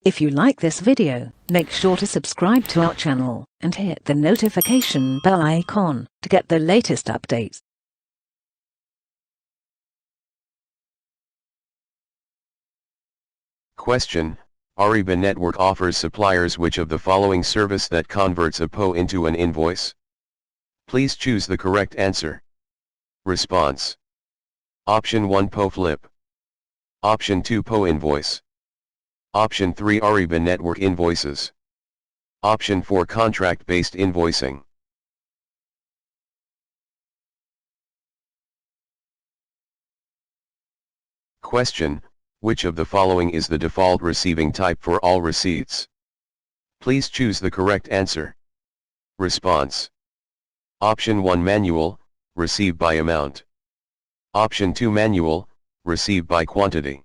If you like this video, make sure to subscribe to our channel and hit the notification bell icon to get the latest updates. Question: Ariba Network offers suppliers which of the following service that converts a PO into an invoice? Please choose the correct answer. Response: Option 1 PO Flip. Option 2 PO Invoice. Option 3 Ariba Network Invoices. Option 4 Contract-Based Invoicing. Question: Which of the following is the default receiving type for all receipts? Please choose the correct answer. Response: Option 1 Manual, receive by amount. Option 2 Manual, receive by quantity.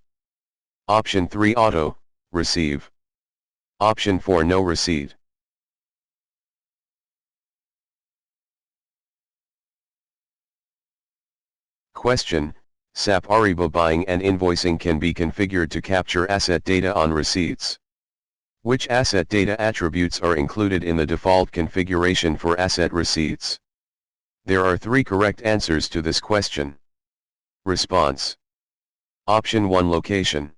Option 3 Auto, receive. Option 4 No receipt. Question: SAP Ariba buying and invoicing can be configured to capture asset data on receipts. Which asset data attributes are included in the default configuration for asset receipts? There are 3 correct answers to this question. Response: Option 1 Location.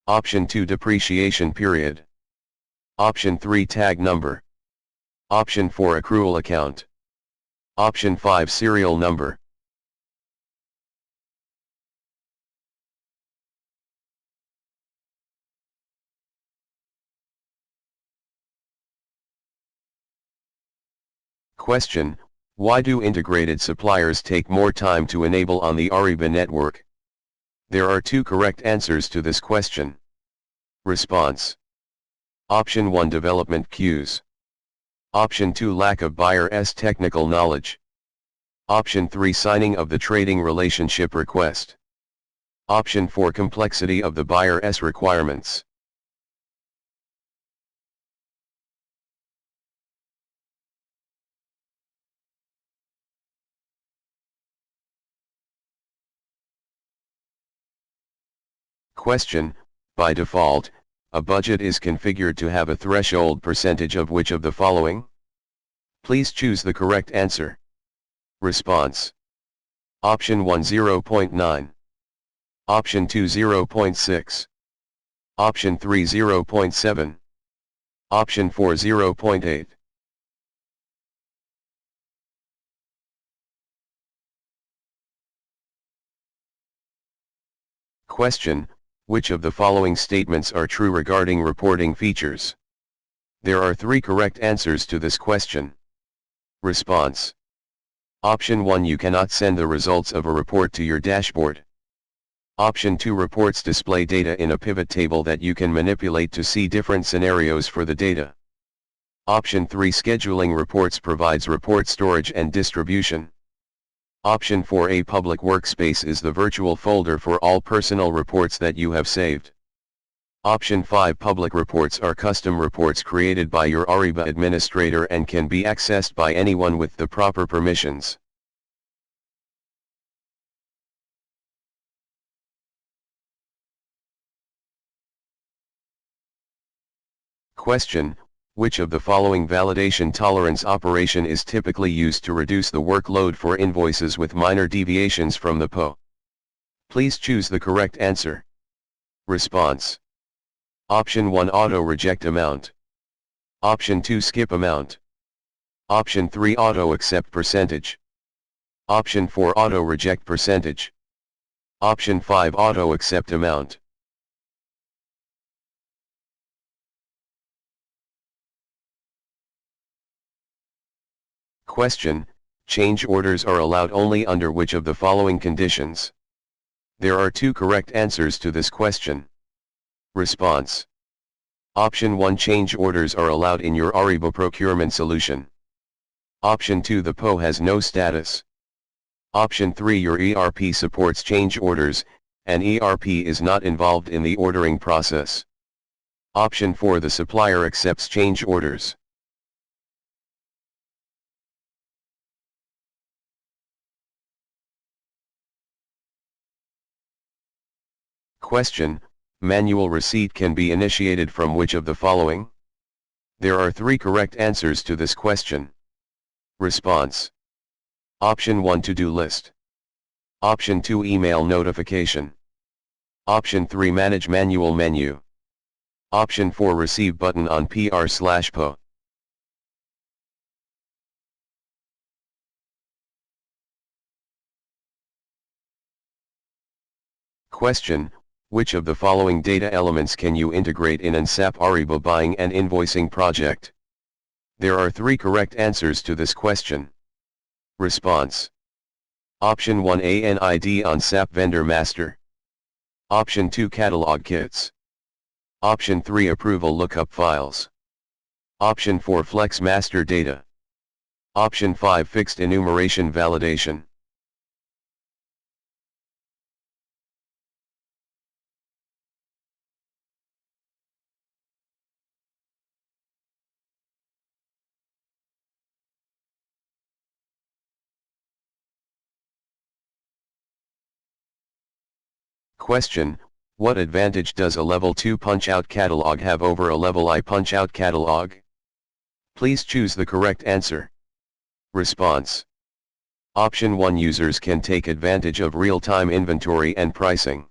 Option 2 Depreciation period. Option 3 Tag number. Option 4 Accrual account. Option 5 Serial number. Question: Why do integrated suppliers take more time to enable on the Ariba network? There are 2 correct answers to this question. Response: Option 1 Development queues. Option 2 Lack of buyer's technical knowledge. Option 3 Signing of the trading relationship request. Option 4 Complexity of the buyer's requirements. Question: By default, a budget is configured to have a threshold percentage of which of the following? Please choose the correct answer. Response: Option 1 0.9. Option 2 0.6. Option 3 0.7. Option 4 0.8. Question: Which of the following statements are true regarding reporting features? There are 3 correct answers to this question. Response: Option 1 You cannot send the results of a report to your dashboard. Option 2 Reports display data in a pivot table that you can manipulate to see different scenarios for the data. Option 3 Scheduling reports provides report storage and distribution. Option 4 A public workspace is the virtual folder for all personal reports that you have saved. Option 5 Public reports are custom reports created by your Ariba administrator and can be accessed by anyone with the proper permissions. Question: Which of the following validation tolerance operation is typically used to reduce the workload for invoices with minor deviations from the PO? Please choose the correct answer. Response: Option 1 Auto reject amount. Option 2 Skip amount. Option 3 Auto accept percentage. Option 4 Auto reject percentage. Option 5 Auto accept amount. Question: Change orders are allowed only under which of the following conditions? There are 2 correct answers to this question. Response: Option 1 Change orders are allowed in your Ariba Procurement solution. Option 2 The PO has no status. Option 3 Your ERP supports change orders, and ERP is not involved in the ordering process. Option 4 The supplier accepts change orders. Question: Manual receipt can be initiated from which of the following? There are 3 correct answers to this question. Response. Option 1 to-do list. Option 2 email notification. Option 3 manage manual menu. Option 4 receive button on PR/PO. Question. Which of the following data elements can you integrate in an SAP Ariba buying and invoicing project? There are 3 correct answers to this question. Response. Option 1 ANID on SAP Vendor Master. Option 2 Catalog Kits. Option 3 Approval Lookup Files. Option 4 Flex Master Data. Option 5 Fixed Enumeration Validation. Question. What advantage does a Level 2 punch-out catalog have over a Level I punch-out catalog? Please choose the correct answer. Response. Option 1 Users can take advantage of real-time inventory and pricing.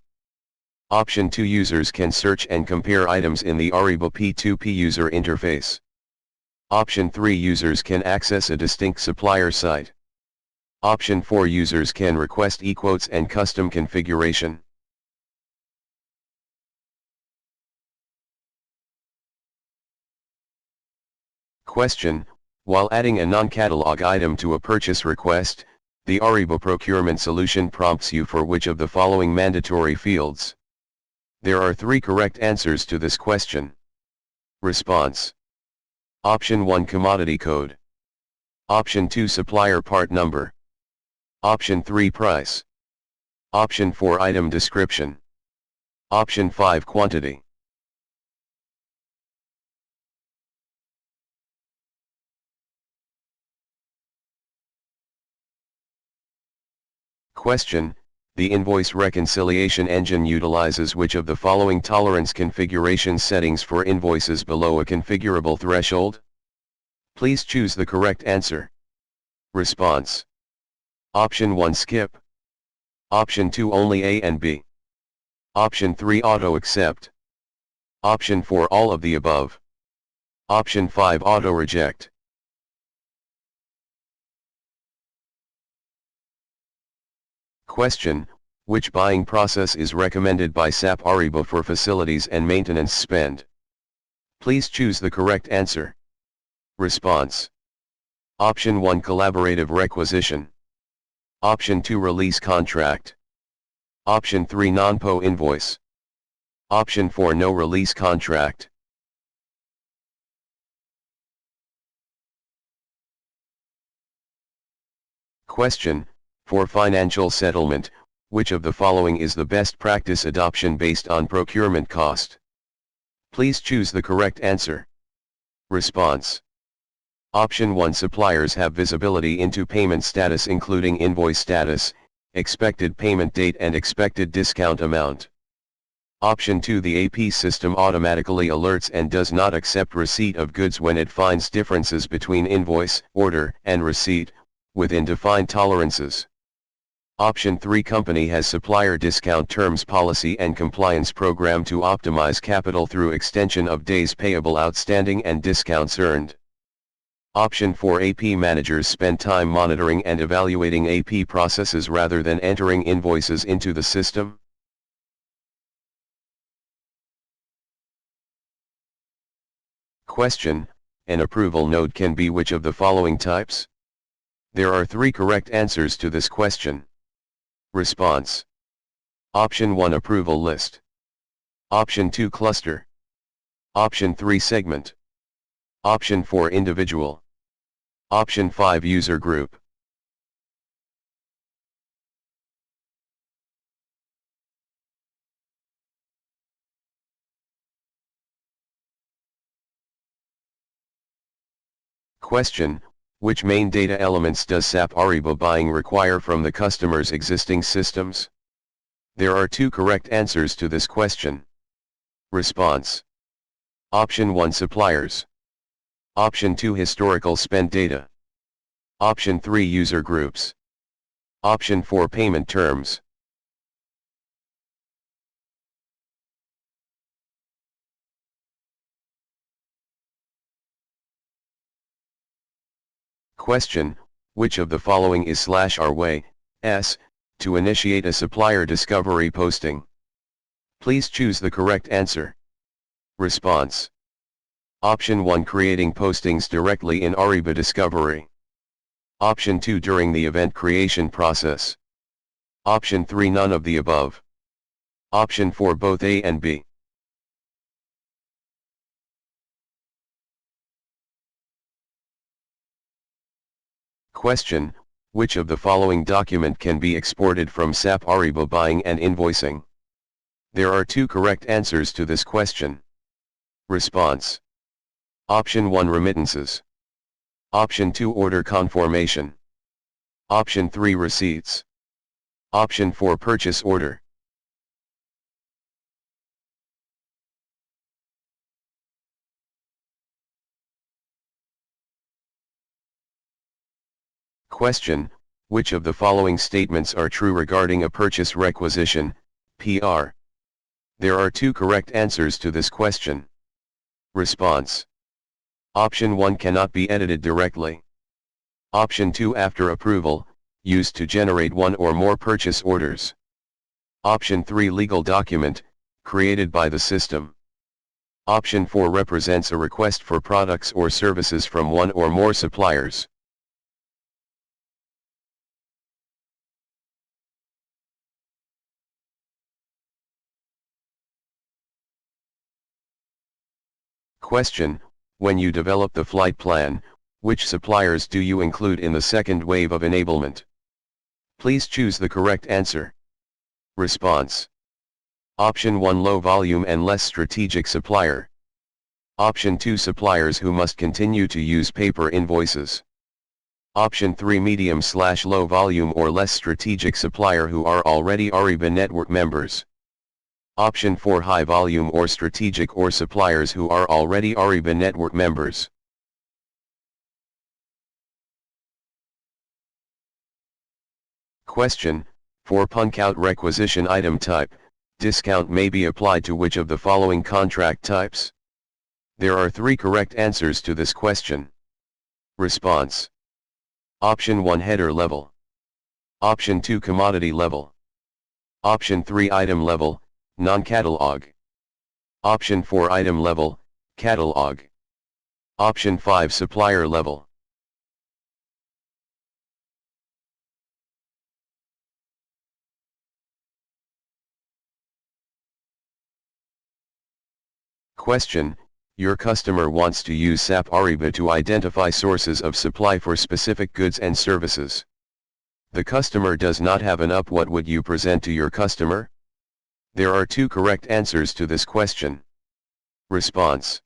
Option 2 Users can search and compare items in the Ariba P2P user interface. Option 3 Users can access a distinct supplier site. Option 4 Users can request e-quotes and custom configuration. Question. While adding a non-catalog item to a purchase request, the Ariba Procurement solution prompts you for which of the following mandatory fields? There are 3 correct answers to this question. Response. Option 1 Commodity Code. Option 2 Supplier Part Number. Option 3 Price. Option 4 Item Description. Option 5 Quantity. Question. The invoice reconciliation engine utilizes which of the following tolerance configuration settings for invoices below a configurable threshold? Please choose the correct answer. Response. Option 1 Skip. Option 2 Only A and B. Option 3 Auto Accept. Option 4 All of the above. Option 5 Auto Reject. Question. Which buying process is recommended by SAP Ariba for facilities and maintenance spend? Please choose the correct answer. Response. Option 1 Collaborative Requisition. Option 2 Release Contract. Option 3 Non-PO Invoice. Option 4 No Release Contract. Question. For financial settlement, which of the following is the best practice adoption based on procurement cost? Please choose the correct answer. Response. Option 1 Suppliers have visibility into payment status including invoice status, expected payment date and expected discount amount. Option 2 The AP system automatically alerts and does not accept receipt of goods when it finds differences between invoice, order, and receipt, within defined tolerances. Option 3 Company has supplier discount terms policy and compliance program to optimize capital through extension of days payable outstanding and discounts earned. Option 4 AP managers spend time monitoring and evaluating AP processes rather than entering invoices into the system. Question. An approval node can be which of the following types? There are 3 correct answers to this question. Response. Option 1 Approval List. Option 2 Cluster. Option 3 Segment. Option 4 Individual. Option 5 User Group. Question. Which main data elements does SAP Ariba buying require from the customer's existing systems? There are 2 correct answers to this question. Response. Option 1 Suppliers. Option 2 Historical spend data. Option 3 User groups. Option 4 Payment terms. Question, which of the following is /our way, S, to initiate a supplier discovery posting? Please choose the correct answer. Response. Option 1 Creating postings directly in Ariba Discovery. Option 2 During the event creation process. Option 3 None of the above. Option 4 Both A and B. Question, which of the following document can be exported from SAP Ariba Buying and Invoicing? There are 2 correct answers to this question. Response. Option 1 Remittances. Option 2 Order confirmation. Option 3 Receipts. Option 4 Purchase order. Question, which of the following statements are true regarding a purchase requisition, PR? There are 2 correct answers to this question. Response. Option 1 Cannot be edited directly. Option 2 After approval, used to generate 1 or more purchase orders. Option 3 Legal document, created by the system. Option 4 Represents a request for products or services from 1 or more suppliers. Question, when you develop the flight plan, which suppliers do you include in the second wave of enablement? Please choose the correct answer. Response. Option 1 Low volume and less strategic supplier. Option 2 Suppliers who must continue to use paper invoices. Option 3 Medium/low volume or less strategic supplier who are already Ariba network members. Option 4 High volume or strategic or suppliers who are already Ariba network members. Question, for punch-out requisition item type, discount may be applied to which of the following contract types? There are 3 correct answers to this question. Response. Option 1 Header level. Option 2 Commodity level. Option 3 Item level, non-catalog. Option 4 Item level, catalog. Option 5 Supplier level. Question, your customer wants to use SAP Ariba to identify sources of supply for specific goods and services. The customer does not have an UP. What would you present to your customer? There are 2 correct answers to this question. Response.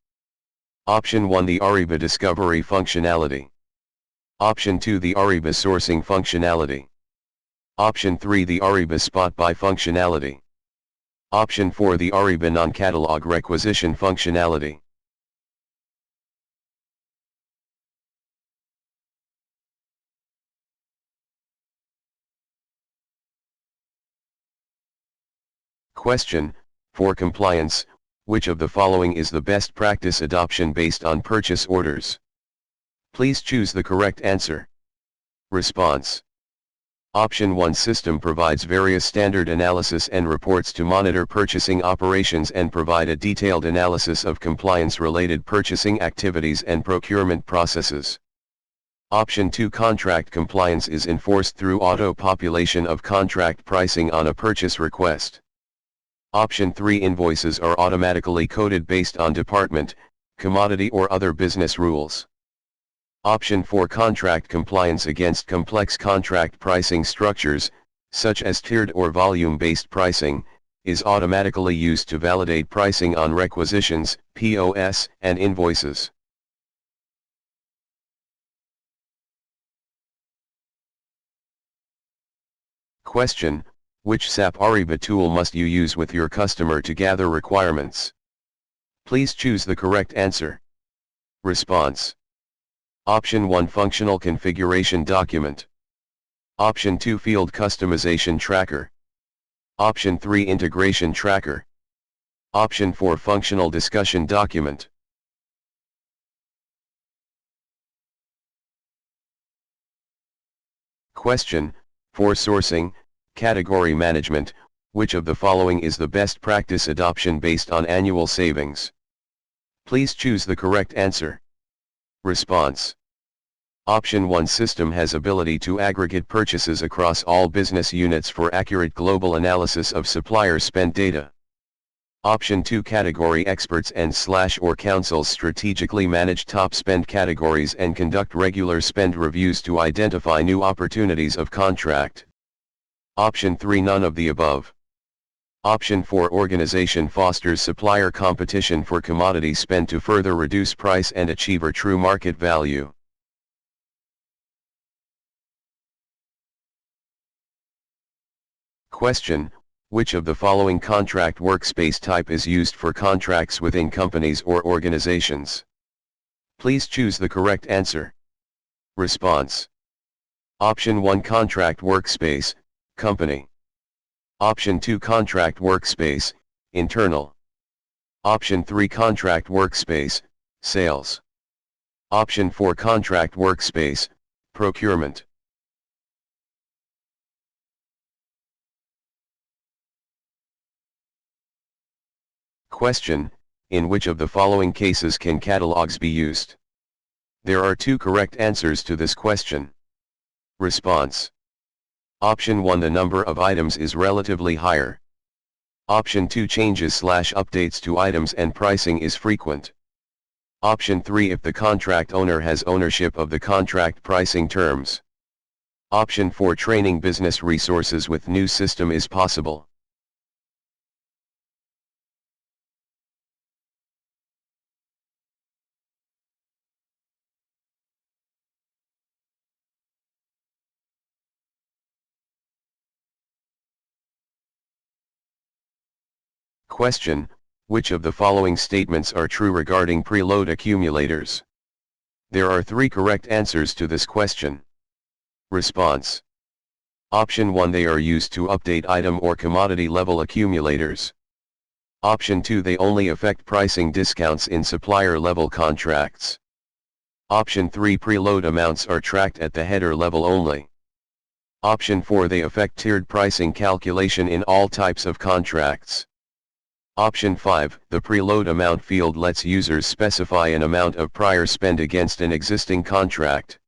Option 1 The Ariba Discovery functionality. Option 2 The Ariba Sourcing functionality. Option 3 The Ariba Spot Buy functionality. Option 4 The Ariba Non-Catalog Requisition functionality. Question, for compliance, which of the following is the best practice adoption based on purchase orders? Please choose the correct answer. Response. Option 1 System provides various standard analysis and reports to monitor purchasing operations and provide a detailed analysis of compliance-related purchasing activities and procurement processes. Option 2 Contract compliance is enforced through auto-population of contract pricing on a purchase request. Option 3 Invoices are automatically coded based on department, commodity or other business rules. Option 4 Contract compliance against complex contract pricing structures, such as tiered or volume-based pricing, is automatically used to validate pricing on requisitions, POS, and invoices. Question, which SAP Ariba tool must you use with your customer to gather requirements? Please choose the correct answer. Response. Option 1 Functional Configuration Document. Option 2 Field Customization Tracker. Option 3 Integration Tracker. Option 4 Functional Discussion Document. Question, for sourcing, category management, which of the following is the best practice adoption based on annual savings? Please choose the correct answer. Response. Option 1 System has ability to aggregate purchases across all business units for accurate global analysis of supplier spend data. Option 2 Category experts and/or councils strategically manage top spend categories and conduct regular spend reviews to identify new opportunities of contract. Option 3 None of the above. Option 4 Organization fosters supplier competition for commodity spend to further reduce price and achieve a true market value. Question, which of the following contract workspace type is used for contracts within companies or organizations? Please choose the correct answer. Response. Option 1 Contract workspace, company. Option 2 Contract workspace, internal. Option 3 Contract workspace, sales. Option 4 Contract workspace, procurement. Question, in which of the following cases can catalogs be used? There are 2 correct answers to this question. Response. Option 1 The number of items is relatively higher. Option 2 Changes/updates to items and pricing is frequent. Option 3 If the contract owner has ownership of the contract pricing terms. Option 4 Training business resources with new system is possible. Question, which of the following statements are true regarding preload accumulators? There are 3 correct answers to this question. Response. Option 1 They are used to update item or commodity level accumulators. Option 2 They only affect pricing discounts in supplier level contracts. Option 3 Preload amounts are tracked at the header level only. Option 4 They affect tiered pricing calculation in all types of contracts. Option 5 The preload amount field lets users specify an amount of prior spend against an existing contract.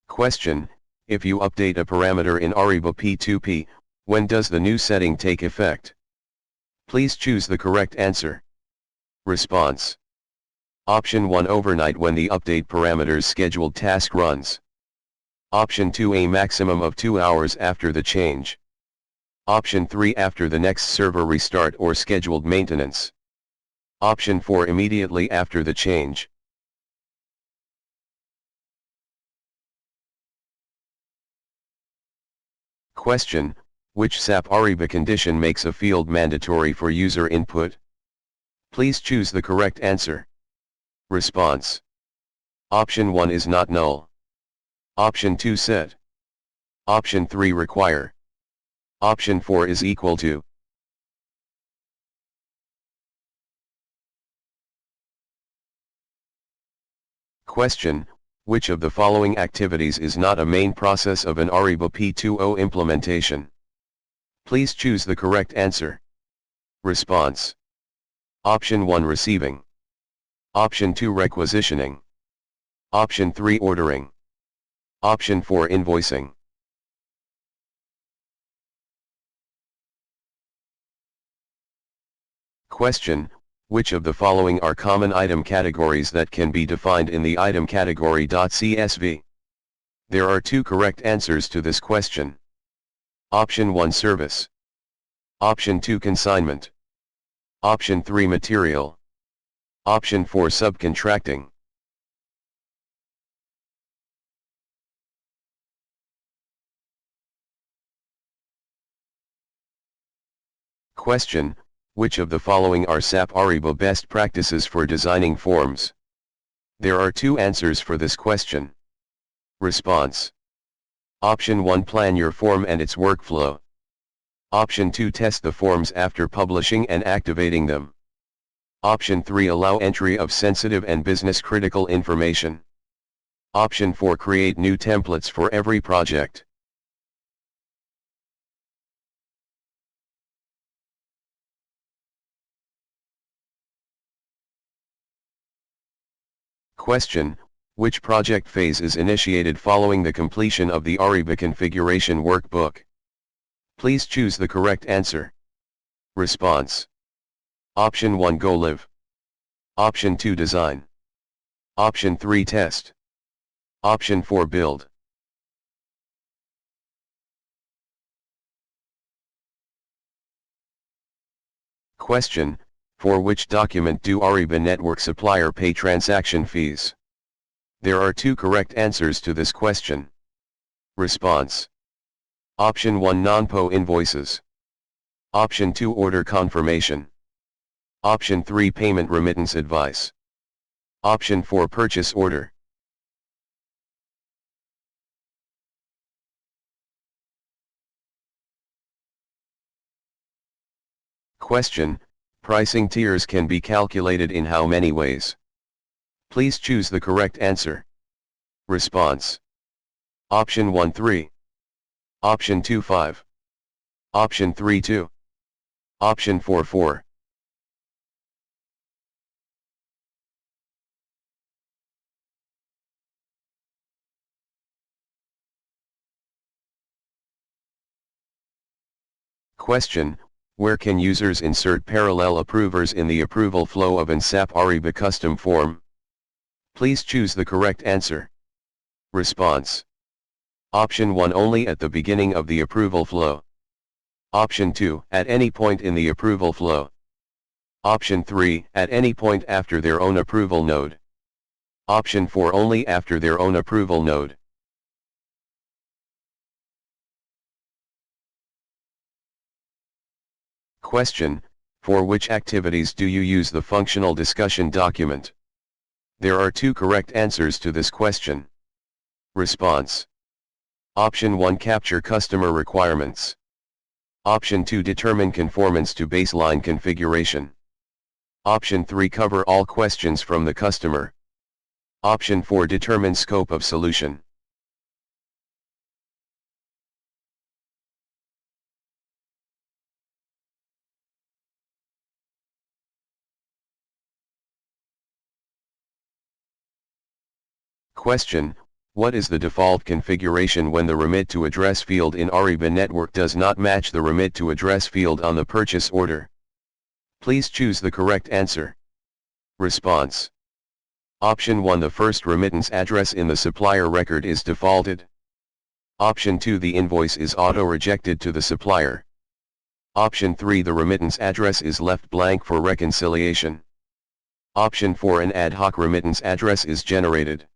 Question, if you update a parameter in Ariba P2P, when does the new setting take effect? Please choose the correct answer. Response. Option 1 Overnight when the update parameter's scheduled task runs. Option 2 A maximum of 2 hours after the change. Option 3 After the next server restart or scheduled maintenance. Option 4 Immediately after the change. Question, which SAP Ariba condition makes a field mandatory for user input? Please choose the correct answer. Response. Option 1 is not null. Option 2 set. Option 3 require. Option 4 is equal to. Question, which of the following activities is not a main process of an Ariba P2O implementation? Please choose the correct answer. Response. Option 1 receiving. Option 2 requisitioning. Option 3 ordering. Option 4 invoicing. Question, which of the following are common item categories that can be defined in the item category.csv? There are 2 correct answers to this question. Option 1 service. Option 2 consignment. Option 3 material. Option 4 subcontracting. Question, which of the following are SAP Ariba best practices for designing forms? There are two answers for this question. Response. Option 1, plan your form and its workflow. Option 2, test the forms after publishing and activating them. Option 3, allow entry of sensitive and business critical information. Option 4, create new templates for every project. Question, which project phase is initiated following the completion of the Ariba configuration workbook? Please choose the correct answer. Response. Option 1, go live. Option 2, design. Option 3, test. Option 4, build. Question, for which document do Ariba network supplier pay transaction fees? There are two correct answers to this question. Response. Option 1, non-PO invoices. Option 2, order confirmation. Option 3, payment remittance advice. Option 4, purchase order. Question, pricing tiers can be calculated in how many ways? Please choose the correct answer. Response. Option 1, 3. Option 2, 5. Option 3, 2. Option 4, 4. Question, where can users insert parallel approvers in the approval flow of an SAP Ariba custom form? Please choose the correct answer. Response. Option 1, only at the beginning of the approval flow. Option 2, at any point in the approval flow. Option 3, at any point after their own approval node. Option 4, only after their own approval node. Question, for which activities do you use the functional discussion document? There are two correct answers to this question. Response. Option 1, capture customer requirements. Option 2, determine conformance to baseline configuration. Option 3, cover all questions from the customer. Option 4, determine scope of solution. Question, what is the default configuration when the remit to address field in Ariba network does not match the remit to address field on the purchase order? Please choose the correct answer. Response. Option 1, the first remittance address in the supplier record is defaulted. Option 2, the invoice is auto-rejected to the supplier. Option 3, the remittance address is left blank for reconciliation. Option 4, an ad hoc remittance address is generated.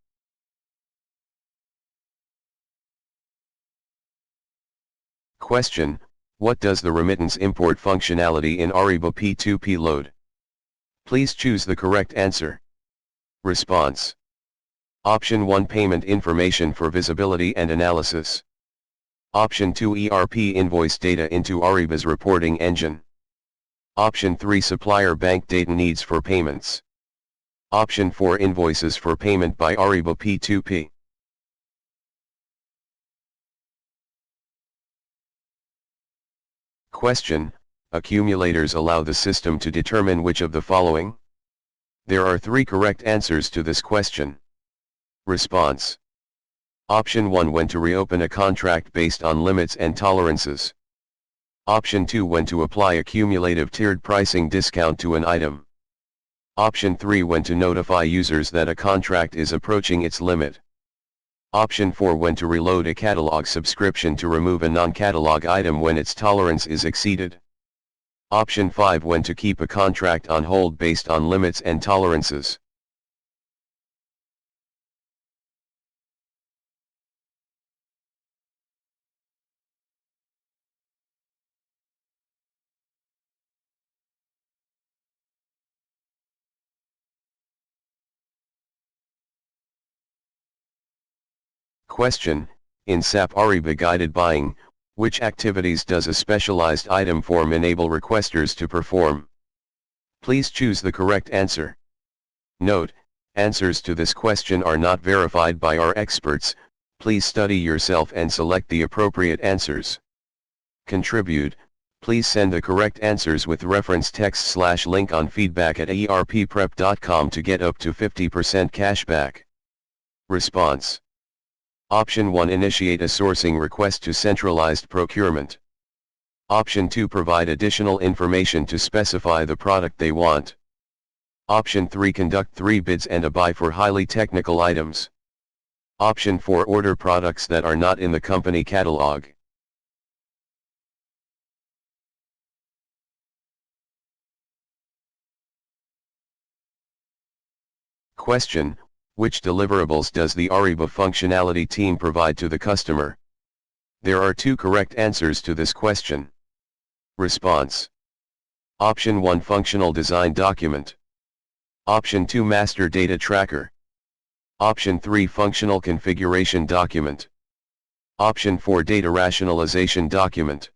Question, what does the remittance import functionality in Ariba P2P load? Please choose the correct answer. Response. Option 1, payment information for visibility and analysis. Option 2, ERP invoice data into Ariba's reporting engine. Option 3, supplier bank data needs for payments. Option 4, invoices for payment by Ariba P2P. Question, accumulators allow the system to determine which of the following? There are three correct answers to this question. Response. Option 1, when to reopen a contract based on limits and tolerances. Option 2, when to apply a cumulative tiered pricing discount to an item. Option 3, when to notify users that a contract is approaching its limit. Option 4, when to reload a catalog subscription to remove a non-catalog item when its tolerance is exceeded. Option 5, when to keep a contract on hold based on limits and tolerances. Question: in SAP Ariba Guided Buying, which activities does a specialized item form enable requesters to perform? Please choose the correct answer. Note: answers to this question are not verified by our experts. Please study yourself and select the appropriate answers. Contribute: please send the correct answers with reference text/link on feedback@erpprep.com to get up to 50% cashback. Response: Option 1: initiate a sourcing request to centralized procurement. Option 2: provide additional information to specify the product they want. Option 3: conduct 3 bids and a buy for highly technical items. Option 4: order products that are not in the company catalog. Question: which deliverables does the Ariba functionality team provide to the customer? There are 2 correct answers to this question. Response: Option 1: functional design document. Option 2: master data tracker. Option 3: functional configuration document. Option 4: data rationalization document.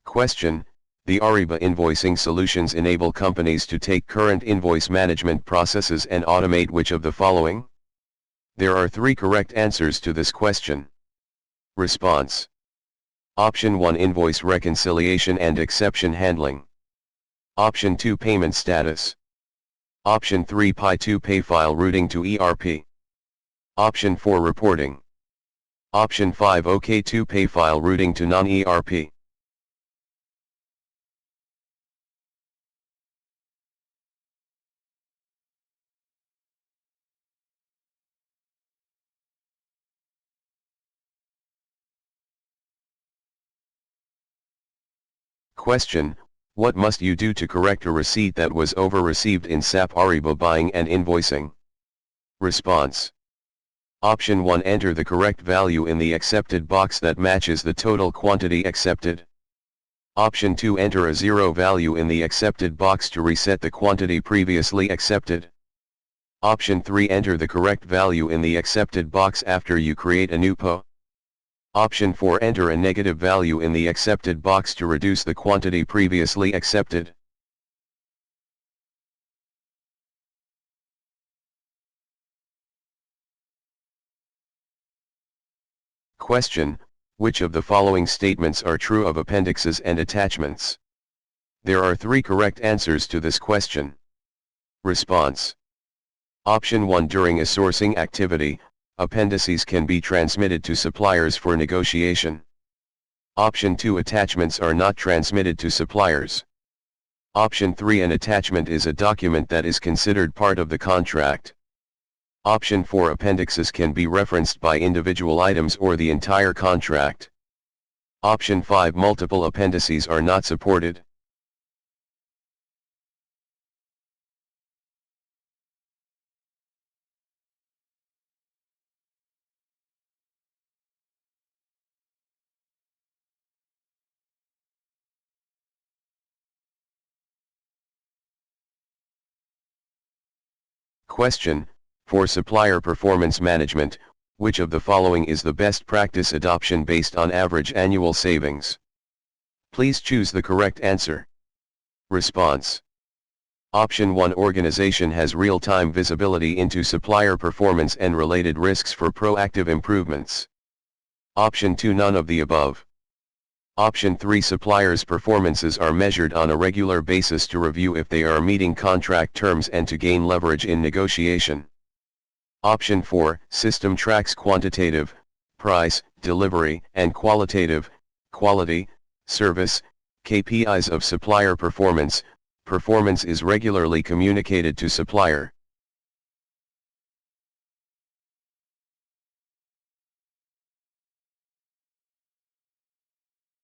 Question: the Ariba invoicing solutions enable companies to take current invoice management processes and automate which of the following? There are 3 correct answers to this question. Response: Option 1: invoice reconciliation and exception handling. Option 2: payment status. Option 3: P2P file routing to ERP. Option 4: reporting. Option 5: OK2P file routing to non-ERP. Question: what must you do to correct a receipt that was over-received in SAP Ariba Buying and Invoicing? Response: Option 1: enter the correct value in the accepted box that matches the total quantity accepted. Option 2: enter a 0 value in the accepted box to reset the quantity previously accepted. Option 3: enter the correct value in the accepted box after you create a new PO. Option 4: enter a negative value in the accepted box to reduce the quantity previously accepted. Question: which of the following statements are true of appendixes and attachments? There are 3 correct answers to this question. Response: Option 1: during a sourcing activity, appendices can be transmitted to suppliers for negotiation. Option 2: attachments are not transmitted to suppliers. Option 3: an attachment is a document that is considered part of the contract. Option 4: appendixes can be referenced by individual items or the entire contract. Option 5: multiple appendices are not supported. Question: for supplier performance management, which of the following is the best practice adoption based on average annual savings? Please choose the correct answer. Response: Option 1: organization has real-time visibility into supplier performance and related risks for proactive improvements. Option 2: none of the above. Option 3: suppliers' performances are measured on a regular basis to review if they are meeting contract terms and to gain leverage in negotiation. Option 4: system tracks quantitative, price, delivery, and qualitative, quality, service, KPIs of supplier performance. Performance is regularly communicated to supplier.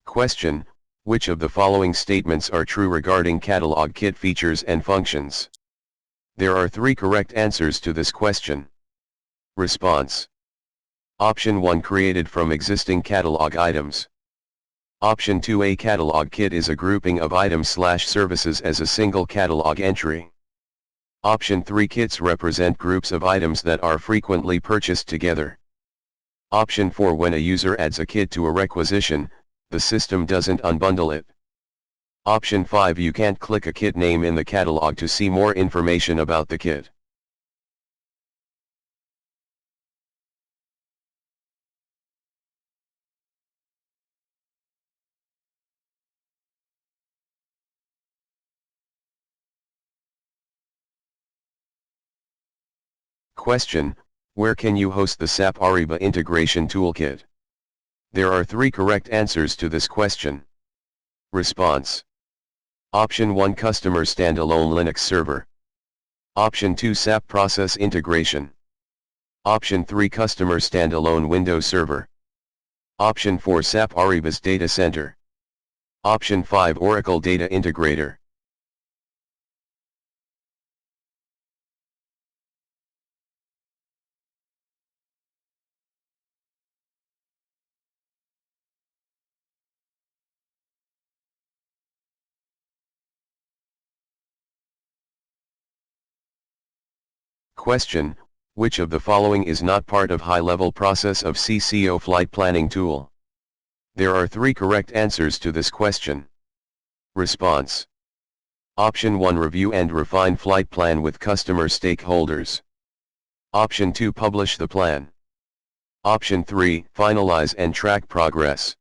Question: which of the following statements are true regarding catalog kit features and functions? There are 3 correct answers to this question. Response: Option 1: created from existing catalog items. Option 2, a catalog kit is a grouping of items/services as a single catalog entry. Option 3, kits represent groups of items that are frequently purchased together. Option 4, when a user adds a kit to a requisition, the system doesn't unbundle it. Option 5, you can't click a kit name in the catalog to see more information about the kit. Question: where can you host the SAP Ariba Integration Toolkit? There are 3 correct answers to this question. Response: Option 1, Customer Standalone Linux Server. Option 2, SAP Process Integration. Option 3, Customer Standalone Windows Server. Option 4, SAP Ariba's Data Center. Option 5, Oracle Data Integrator. Question: which of the following is not part of high-level process of CCO flight planning tool? There are 3 correct answers to this question. Response: Option 1, review and refine flight plan with customer stakeholders. Option 2, publish the plan. Option 3, finalize and track progress.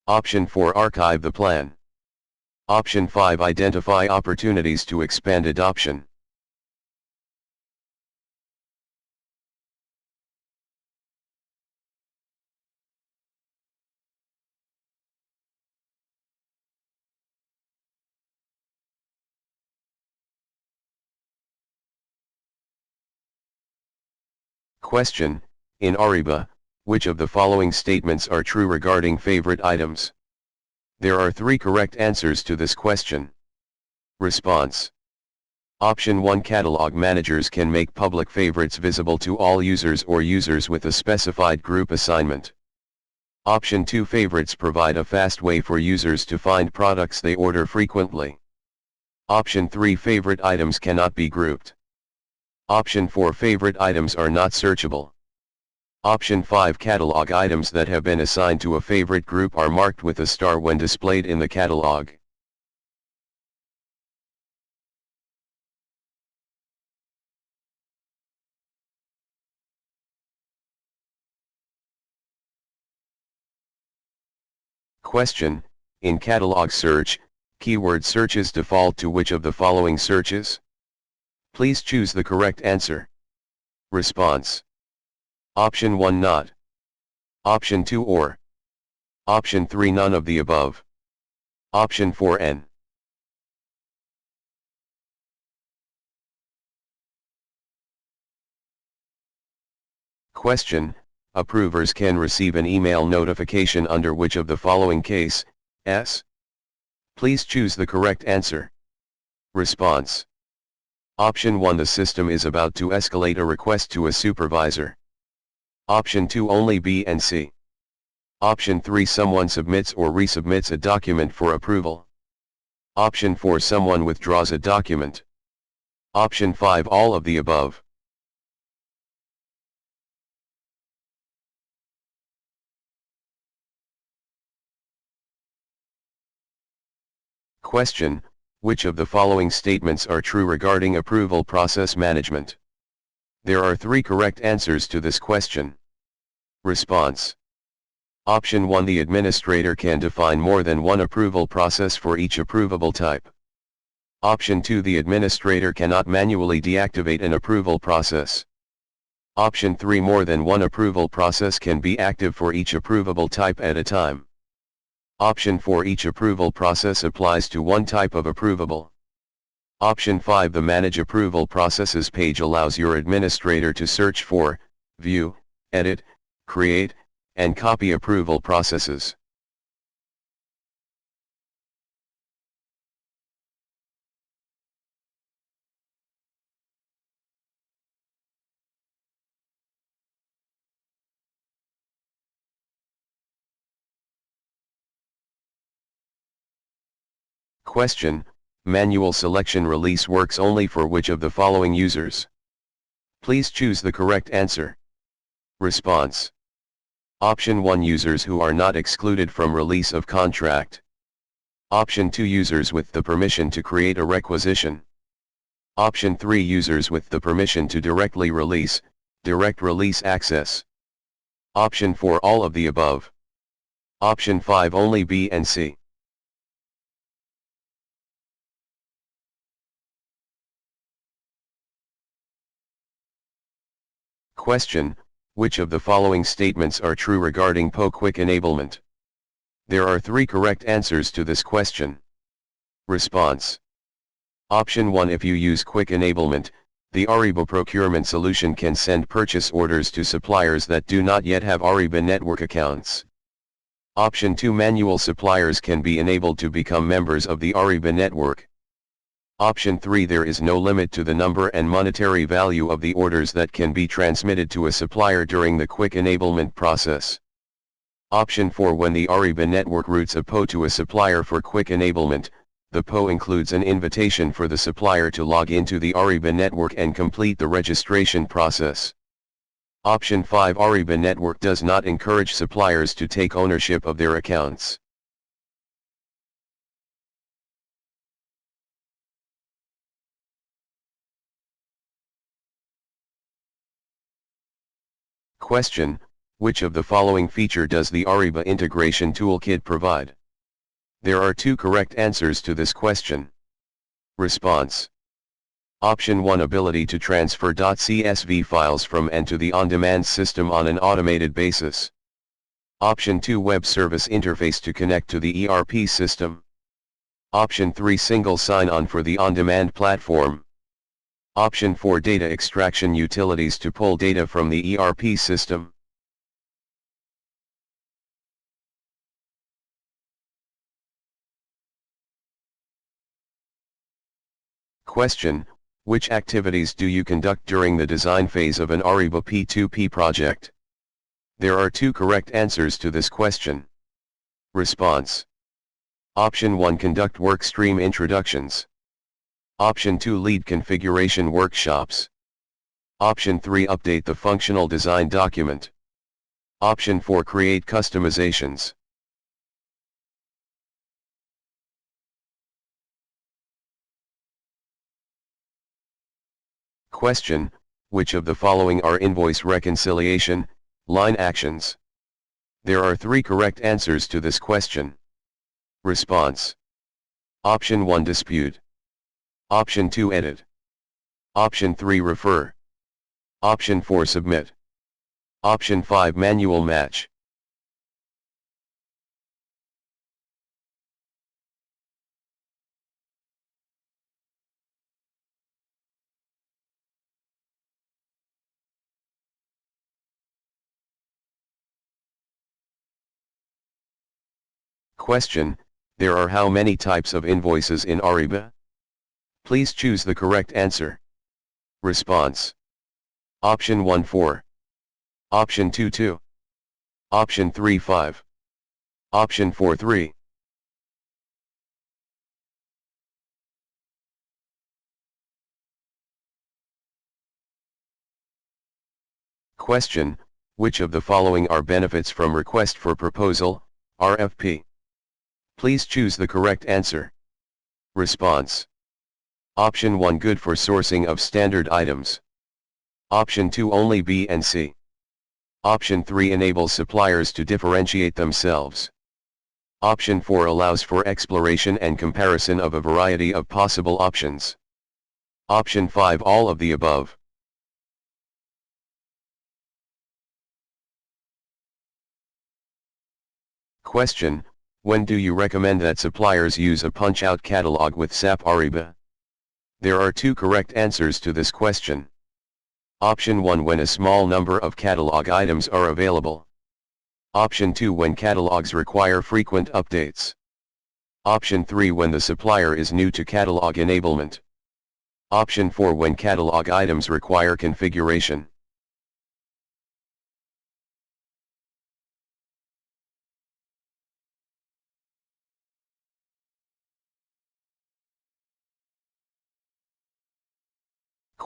Option 4, archive the plan. Option 5, identify opportunities to expand adoption. Question: in Ariba, which of the following statements are true regarding favorite items? There are 3 correct answers to this question. Response: Option 1, catalog managers can make public favorites visible to all users or users with a specified group assignment. Option 2, favorites provide a fast way for users to find products they order frequently. Option 3, favorite items cannot be grouped. Option 4, favorite items are not searchable. Option 5, catalog items that have been assigned to a favorite group are marked with a star when displayed in the catalog. Question: in catalog search, keyword searches default to which of the following searches? Please choose the correct answer. Response: Option 1, not. Option 2, or. Option 3, none of the above. Option 4, N. Question: approvers can receive an email notification under which of the following case, S? Please choose the correct answer. Response: Option 1, the system is about to escalate a request to a supervisor. Option 2, only B and C. Option 3, someone submits or resubmits a document for approval. Option 4, someone withdraws a document. Option 5, all of the above. Question: which of the following statements are true regarding approval process management? There are 3 correct answers to this question. Response: Option 1, the administrator can define more than one approval process for each approvable type. Option 2, the administrator cannot manually deactivate an approval process. Option 3, more than one approval process can be active for each approvable type at a time. Option 4, each approval process applies to one type of approvable. Option 5, the Manage Approval Processes page allows your administrator to search for, view, edit, create, and copy approval processes. Question: manual selection release works only for which of the following users? Please choose the correct answer. Response: Option 1, users who are not excluded from release of contract. Option 2, users with the permission to create a requisition. Option 3, users with the permission to directly release, direct release access. Option 4, all of the above. Option 5, only B and C. Question: which of the following statements are true regarding PO quick enablement? There are 3 correct answers to this question. Response: Option 1, if you use quick enablement, the Ariba Procurement solution can send purchase orders to suppliers that do not yet have Ariba network accounts. Option 2, manual suppliers can be enabled to become members of the Ariba network. Option 3, there is no limit to the number and monetary value of the orders that can be transmitted to a supplier during the quick enablement process. Option 4, when the Ariba network routes a PO to a supplier for quick enablement, the PO includes an invitation for the supplier to log into the Ariba network and complete the registration process. Option 5, Ariba network does not encourage suppliers to take ownership of their accounts. Question: which of the following feature does the Ariba Integration Toolkit provide? There are 2 correct answers to this question. Response: Option 1, ability to transfer .csv files from and to the on-demand system on an automated basis. Option 2, web service interface to connect to the ERP system. Option 3, single sign-on for the on-demand platform. Option 4, data extraction utilities to pull data from the ERP system. Question: which activities do you conduct during the design phase of an Ariba P2P project? There are 2 correct answers to this question. Response: Option 1, conduct workstream introductions. Option 2, lead configuration workshops. Option 3, update the functional design document. Option 4, create customizations. Question: which of the following are invoice reconciliation, line actions? There are 3 correct answers to this question. Response: Option 1, dispute. Option 2, edit. Option 3, refer. Option 4, submit. Option 5, manual match. Question: there are how many types of invoices in Ariba? Please choose the correct answer. Response: Option 1, 4. Option 2, 2. Option 3, 5. Option 4, 3. Question: which of the following are benefits from request for proposal, RFP? Please choose the correct answer. Response: Option 1, good for sourcing of standard items. Option 2, only B and C. Option 3, enables suppliers to differentiate themselves. Option 4, allows for exploration and comparison of a variety of possible options. Option 5, all of the above. Question: when do you recommend that suppliers use a punch-out catalog with SAP Ariba? There are 2 correct answers to this question. Option 1, when a small number of catalog items are available. Option 2, when catalogs require frequent updates. Option 3, when the supplier is new to catalog enablement. Option 4, when catalog items require configuration.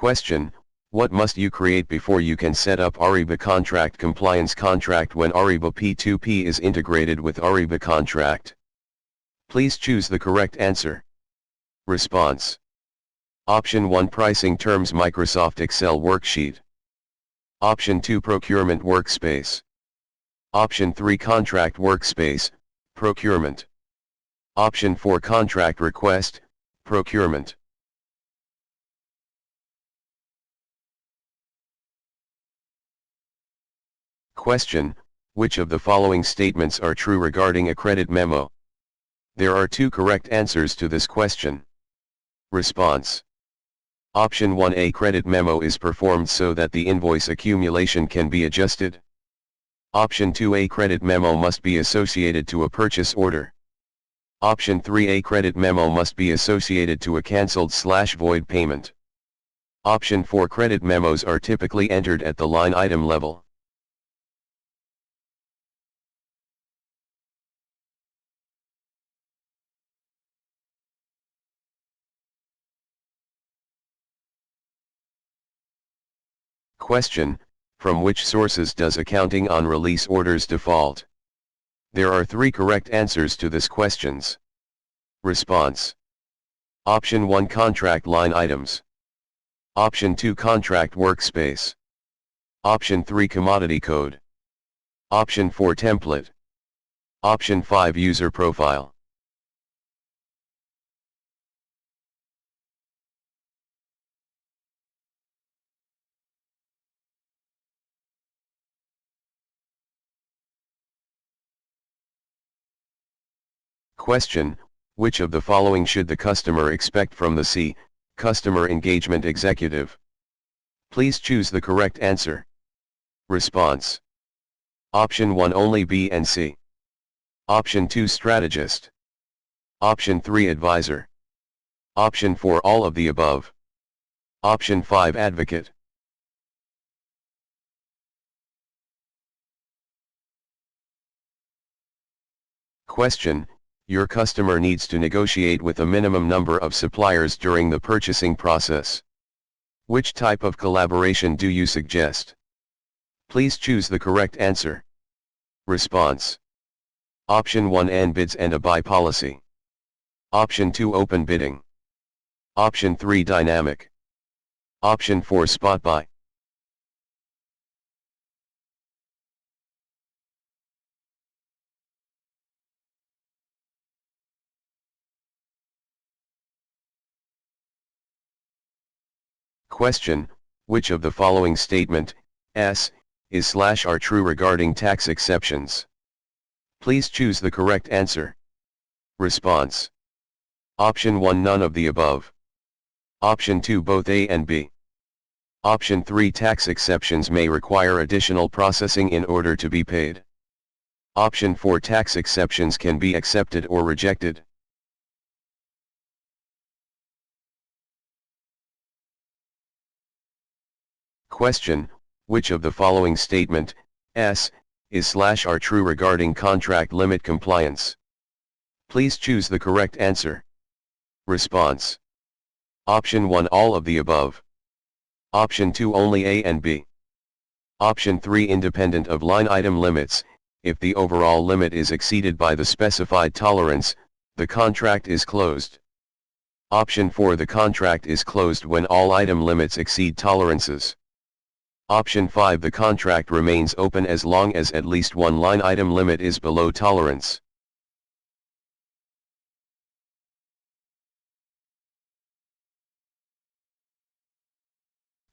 Question: what must you create before you can set up Ariba Contract Compliance Contract when Ariba P2P is integrated with Ariba Contract? Please choose the correct answer. Response: Option 1 Pricing Terms Microsoft Excel Worksheet. Option 2 Procurement Workspace. Option 3 Contract Workspace, Procurement. Option 4 Contract Request, Procurement. Question: which of the following statements are true regarding a credit memo? There are 2 correct answers to this question. Response: Option 1 A credit memo is performed so that the invoice accumulation can be adjusted. Option 2 A credit memo must be associated to a purchase order. Option 3 A credit memo must be associated to a cancelled/void payment. Option 4 Credit memos are typically entered at the line item level. Question: from which sources does accounting on release orders default? There are 3 correct answers to this questions. Response: Option 1 Contract line items. Option 2 Contract workspace. Option 3 Commodity code. Option 4 Template. Option 5 User profile. Question: which of the following should the customer expect from the C, Customer Engagement Executive? Please choose the correct answer. Response: Option 1 Only B and C. Option 2 Strategist. Option 3 Advisor. Option 4 All of the above. Option 5 Advocate. Question: your customer needs to negotiate with a minimum number of suppliers during the purchasing process. Which type of collaboration do you suggest? Please choose the correct answer. Response: Option 1 N bids and a buy policy. Option 2 Open bidding. Option 3 Dynamic. Option 4 Spot buy. Question: which of the following statement, S, is/are true regarding tax exceptions? Please choose the correct answer. Response: Option 1 None of the above. Option 2 Both A and B. Option 3 Tax exceptions may require additional processing in order to be paid. Option 4 Tax exceptions can be accepted or rejected. Question: which of the following statement, S, is/are true regarding contract limit compliance? Please choose the correct answer. Response: Option 1 All of the above. Option 2 Only A and B. Option 3 Independent of line item limits. If the overall limit is exceeded by the specified tolerance, the contract is closed. Option 4 The contract is closed when all item limits exceed tolerances. Option 5 The contract remains open as long as at least one line item limit is below tolerance.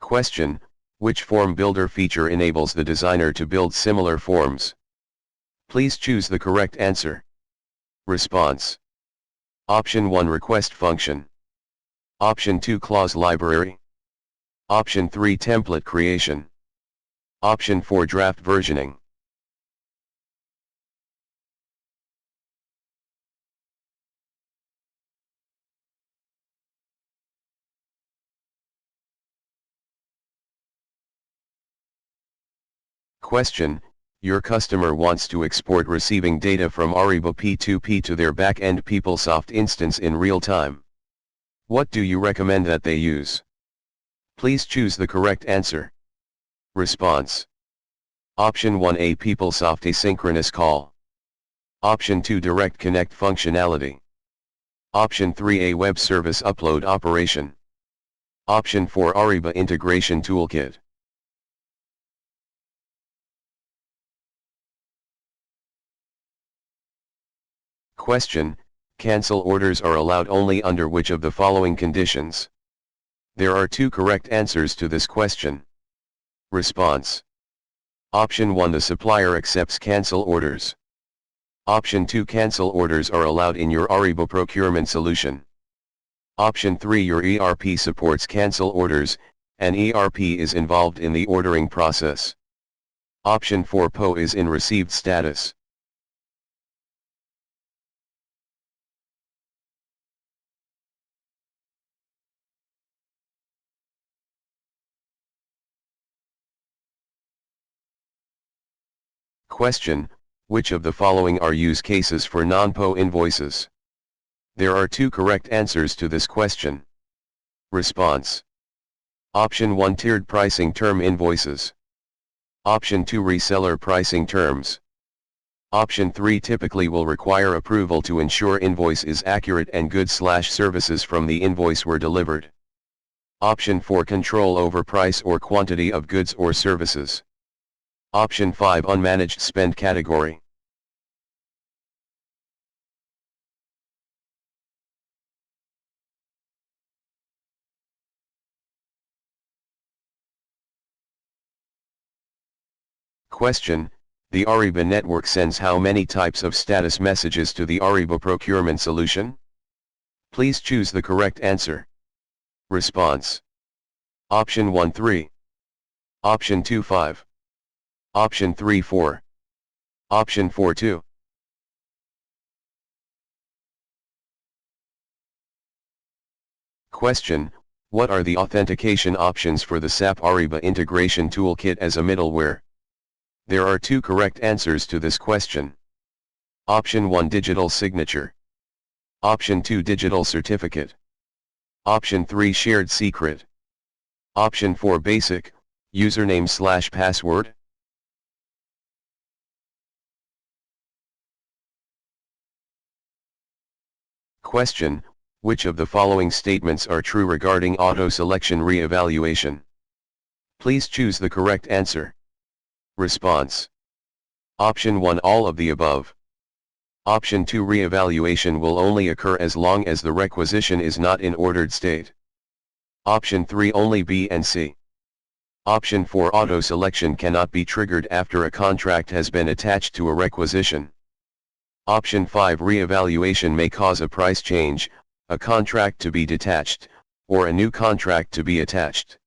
Question: which form builder feature enables the designer to build similar forms? Please choose the correct answer. Response: Option 1 Request function. Option 2 Clause library. Option 3 Template creation. Option 4 Draft versioning. Question: your customer wants to export receiving data from Ariba P2P to their back-end PeopleSoft instance in real time. What do you recommend that they use? Please choose the correct answer. Response. Option 1A, PeopleSoft asynchronous call. Option 2, direct connect functionality. Option 3A, web service upload operation. Option 4, Ariba integration toolkit. Question: cancel orders are allowed only under which of the following conditions? There are two correct answers to this question. Response. Option 1, the supplier accepts cancel orders. Option 2, cancel orders are allowed in your Ariba procurement solution. Option 3, your ERP supports cancel orders, and ERP is involved in the ordering process. Option 4, PO is in received status. Question: which of the following are use cases for non-PO invoices? There are two correct answers to this question. Response. Option 1, tiered pricing term invoices. Option 2, reseller pricing terms. Option 3, typically will require approval to ensure invoice is accurate and goods/services from the invoice were delivered. Option 4, control over price or quantity of goods or services. Option 5, unmanaged spend category. Question: the Ariba network sends how many types of status messages to the Ariba procurement solution? Please choose the correct answer. Response. Option 1, 3. Option 2, 5. Option 3, 4. Option 4, 2. Question: what are the authentication options for the SAP Ariba integration toolkit as a middleware? There are two correct answers to this question. Option 1, digital signature. Option 2, digital certificate. Option 3, shared secret. Option 4, basic, username/password. Question: which of the following statements are true regarding auto-selection re-evaluation? Please choose the correct answer. Response. Option 1, all of the above. Option 2, re-evaluation will only occur as long as the requisition is not in ordered state. Option 3, only B and C. Option 4, auto-selection cannot be triggered after a contract has been attached to a requisition. Option 5, re-evaluation may cause a price change, a contract to be detached, or a new contract to be attached.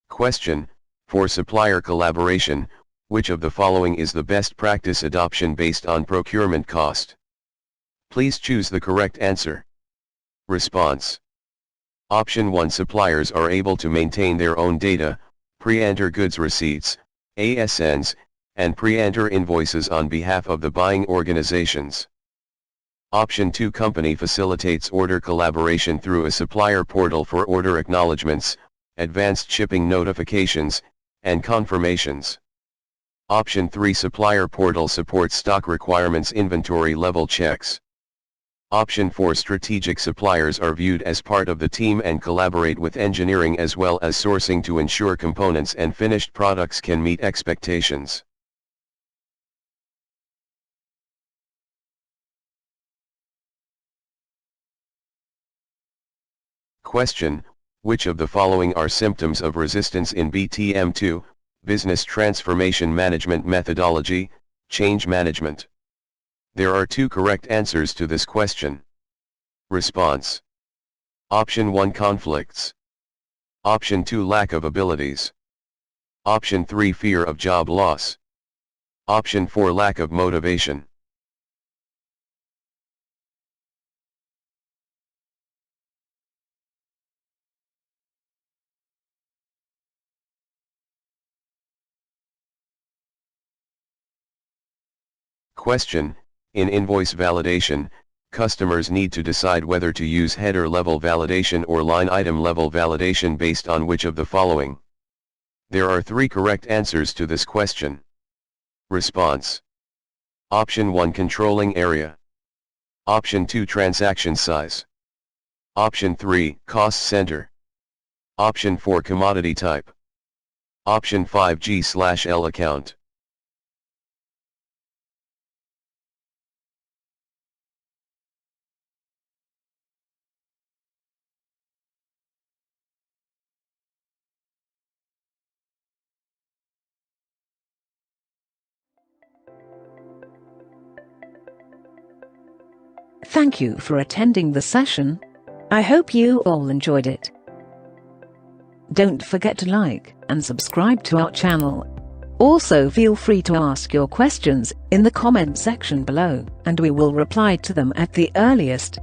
Question: for supplier collaboration, which of the following is the best practice adoption based on procurement cost? Please choose the correct answer. Response. Option 1, suppliers are able to maintain their own data, pre-enter goods receipts, ASNs, and pre-enter invoices on behalf of the buying organizations. Option 2, company facilitates order collaboration through a supplier portal for order acknowledgements, advanced shipping notifications, and confirmations. Option 3, supplier portal supports stock requirements inventory level checks. Option 4, strategic suppliers are viewed as part of the team and collaborate with engineering as well as sourcing to ensure components and finished products can meet expectations. Question: which of the following are symptoms of resistance in BTM2, Business Transformation Management Methodology, Change Management? There are two correct answers to this question. Response. Option 1, conflicts. Option 2, lack of abilities. Option 3, fear of job loss. Option 4, lack of motivation. Question: in invoice validation, customers need to decide whether to use header level validation or line item level validation based on which of the following. There are 3 correct answers to this question. Response. Option 1 controlling area. Option 2 transaction size. Option 3 cost center. Option 4 commodity type. Option 5 G/L account. Thank you for attending the session. I hope you all enjoyed it. Don't forget to like and subscribe to our channel. Also feel free to ask your questions in the comment section below, and we will reply to them at the earliest.